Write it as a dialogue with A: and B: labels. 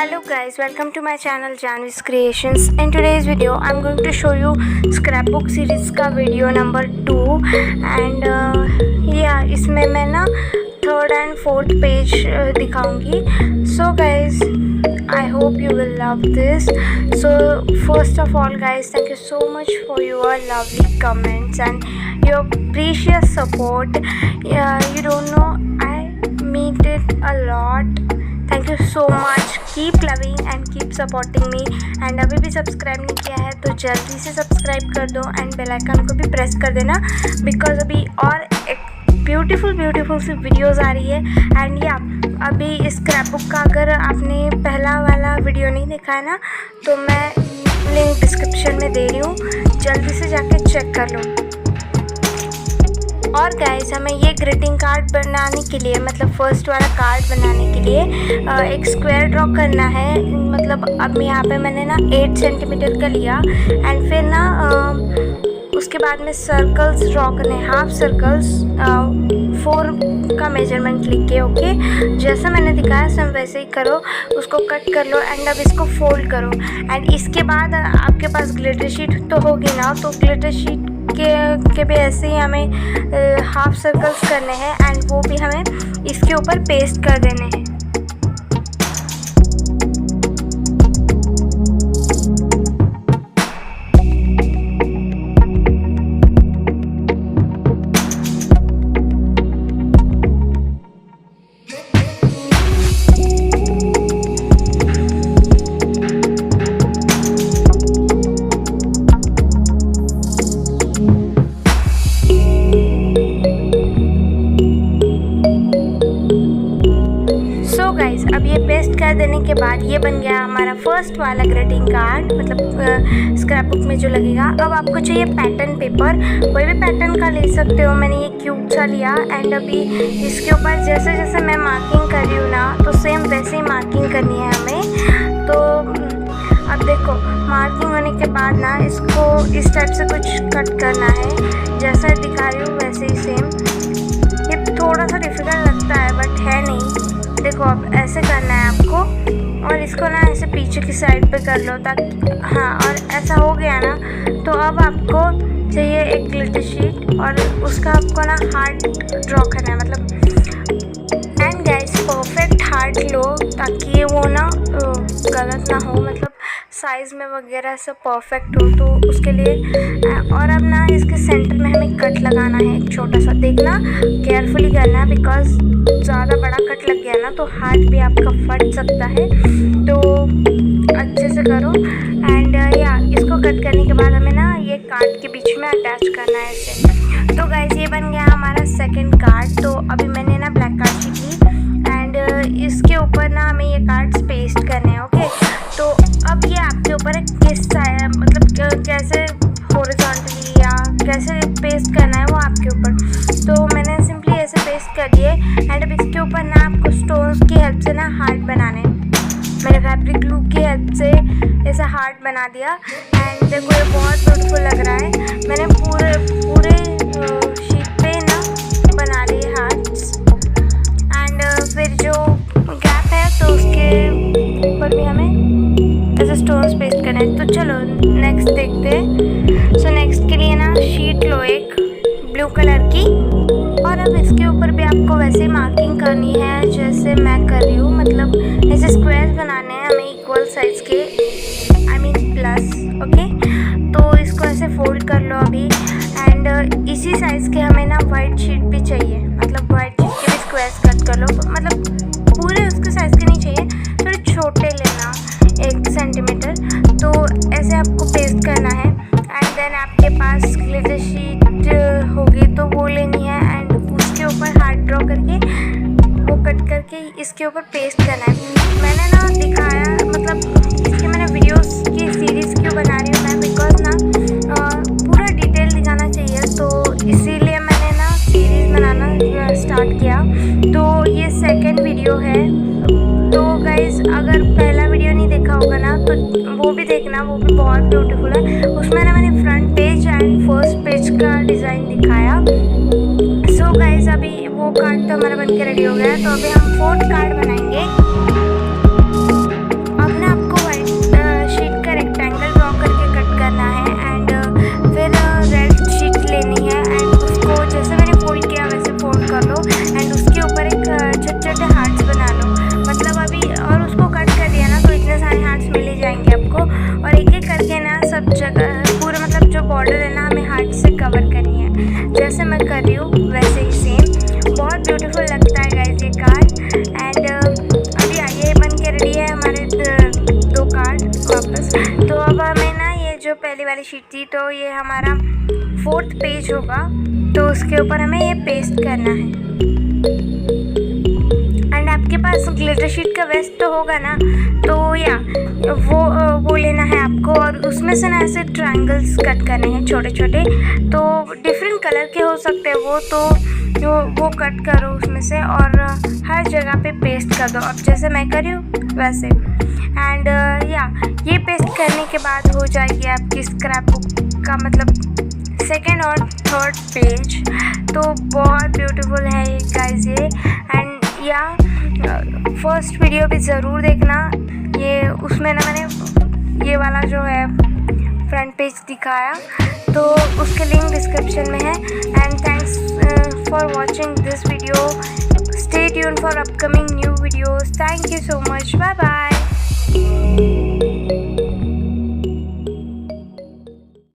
A: Hello guys, welcome to my channel Janhavi's Creations. In today's video I'm going to show you Scrapbook series का video number 2 and इसमें मैं ना third and fourth page दिखाऊंगी. So guys I hope you will love this. So first of all guys, thank you so much for your lovely comments and your precious support. You don't know, I mean it a lot. Thank you so much. Keep loving and keep supporting me. And अभी भी subscribe नहीं किया है तो जल्दी से subscribe कर दो एंड बेल आइकन को भी प्रेस कर देना, बिकॉज अभी और एक ब्यूटीफुल सी वीडियोस आ रही है. एंड या अभी इस स्क्रैपबुक का अगर आपने पहला वाला वीडियो नहीं देखा है ना, तो मैं लिंक डिस्क्रिप्शन में दे रही हूँ, जल्दी से जाके चेक कर लो. और गाइस हमें ये ग्रीटिंग कार्ड बनाने के लिए, मतलब फर्स्ट वाला कार्ड बनाने के लिए एक स्क्वायर ड्रॉ करना है. मतलब अब यहाँ पे मैंने ना 8 सेंटीमीटर का लिया एंड फिर ना उसके बाद में सर्कल्स ड्रॉ करने, हाफ सर्कल्स 4 का मेजरमेंट लिख के. ओके, जैसा मैंने दिखाया सेम वैसे ही करो, उसको कट कर लो एंड अब इसको फोल्ड करो. एंड इसके बाद आपके पास ग्लिटर शीट तो होगी ना, तो ग्लिटर शीट के भी ऐसे ही हमें हाफ सर्कल्स करने हैं एंड वो भी हमें इसके ऊपर पेस्ट कर देने हैं. अब ये पेस्ट कर देने के बाद ये बन गया हमारा फर्स्ट वाला ग्रीटिंग कार्ड, मतलब स्क्रैपबुक में जो लगेगा. अब आपको चाहिए पैटर्न पेपर, कोई भी पैटर्न का ले सकते हो. मैंने ये क्यूब सा लिया एंड अभी इसके ऊपर जैसे जैसे मैं मार्किंग कर रही हूँ ना, तो सेम वैसे ही मार्किंग करनी है हमें. तो अब देखो मार्किंग होने के बाद ना इसको इस टाइप से कुछ कट करना है, जैसा दिखा रही हूँ वैसे ही सेम. ये थोड़ा सा डिफिकल्ट लगता है बट है नहीं. देखो अब ऐसे करना है आपको और इसको ना ऐसे पीछे की साइड पे कर लो ताकि हाँ, और ऐसा हो गया ना. तो अब आपको चाहिए एक ग्लिटर शीट और उसका आपको ना हार्ट ड्रॉ करना है, मतलब एंड गाइस परफेक्ट हार्ट लो ताकि वो ना गलत ना हो, मतलब साइज़ में वगैरह सब परफेक्ट हो, तो उसके लिए. और अब ना इसके सेंटर में हमें कट लगाना है एक छोटा सा. देखना केयरफुली करना, बिकॉज ज़्यादा बड़ा कट लग गया ना तो हाथ भी आपका फट सकता है, तो अच्छे से करो. एंड या इसको कट करने के बाद हमें ना ये कार्ड के बीच में अटैच करना है ऐसे. तो गाइस ये बन गया हमारा सेकंड कार्ड. तो अभी मैंने ना ब्लैक कार्ड शीट ली एंड इसके ऊपर ना हमें ये कार्ड्स पेस्ट करने हैं. ओके, तो अब ये आपके ऊपर है किस साइड, मतलब कैसे हॉरिजॉन्टली या कैसे पेस्ट करना है वो आपके ऊपर. तो मैंने सिंपली ऐसे पेस्ट कर दिए एंड अब इसके ऊपर ना आपको स्टोन्स की हेल्प से ना हार्ट बनाने. मैंने फैब्रिक ग्लू की हेल्प से ऐसे हार्ट बना दिया एंड देखो ये बहुत ब्यूटीफुल लग रहा है. मैंने पूरे शीट पे ना बना लिए हार्ट्स एंड फिर जो गैप है तो उसके ऊपर भी हमें ऐसे स्टोन्स पेस्ट करना है. तो चलो नेक्स्ट देखते हैं. सो नेक्स्ट के लिए ना शीट लो एक ब्लू कलर की और अब इसके ऊपर भी आपको वैसे मार्किंग करनी है जैसे मैं कर रही हूँ, मतलब ऐसे स्क्वायर बनाने हैं हमें इक्वल साइज़ के, आई मीन प्लस. ओके, तो इसको ऐसे फोल्ड कर लो अभी एंड इसी साइज़ के हमें ना वाइट शीट भी चाहिए, मतलब वाइट शीट के भी स्क्वायर्स कट कर लो, मतलब पूरे उसके साइज़ के नहीं चाहिए, थोड़े छोटे लेना 1 सेंटीमीटर. तो ऐसे आपको पेस्ट करना है एंड देन आपके पास ग्लिटर शीट होगी तो वो लेनी है एंड उसके ऊपर हार्ट ड्रॉ करके वो कट करके इसके ऊपर पेस्ट करना है. मैंने ना दिखाया, मतलब इसके मैंने वीडियोस की सीरीज़ क्यों बना रही हूँ मैं, बिकॉज ना पूरा डिटेल दिखाना चाहिए, तो इसीलिए मैंने ना सीरीज़ बनाना स्टार्ट किया. तो ये सेकंड वीडियो है. तो गाइज अगर पहला वीडियो नहीं देखा होगा ना तो वो भी देखना, वो भी बहुत ब्यूटीफुल है. उसमें ना मैंने front page and first page का डिज़ाइन दिखाया. सो गाइज अभी वो कार्ड तो हमारा बनके रेडी हो गया है, तो अभी हम फोर्थ कार्ड बनाएंगे. पहली वाली शीट थी, तो ये हमारा 4th पेज होगा, तो उसके ऊपर हमें ये पेस्ट करना है। एंड आपके पास ग्लिटर शीट का वेस्ट तो होगा ना, तो या वो लेना है आपको, और उसमें से ना ऐसे ट्रायंगल्स कट करने हैं छोटे छोटे, तो डिफरेंट कलर के हो सकते हैं वो, तो वो कट करो उसमें से और हर जगह पे पेस्ट कर दो, अब जैसे मैं कर रही हूँ वैसे। एंड या ये पेस्ट करने के बाद हो जाएगी आपकी स्क्रैपबुक का मतलब 2nd और 3rd पेज। तो बहुत ब्यूटीफुल है ये गाइस ये। एंड या फर्स्ट वीडियो भी ज़रूर देखना, ये उसमें ना मैंने ये वाला जो है फ्रंट पेज दिखाया, तो उसके लिंक डिस्क्रिप्शन में है। And thanks for watching this video, stay tuned for upcoming new videos. Thank you so much, bye bye.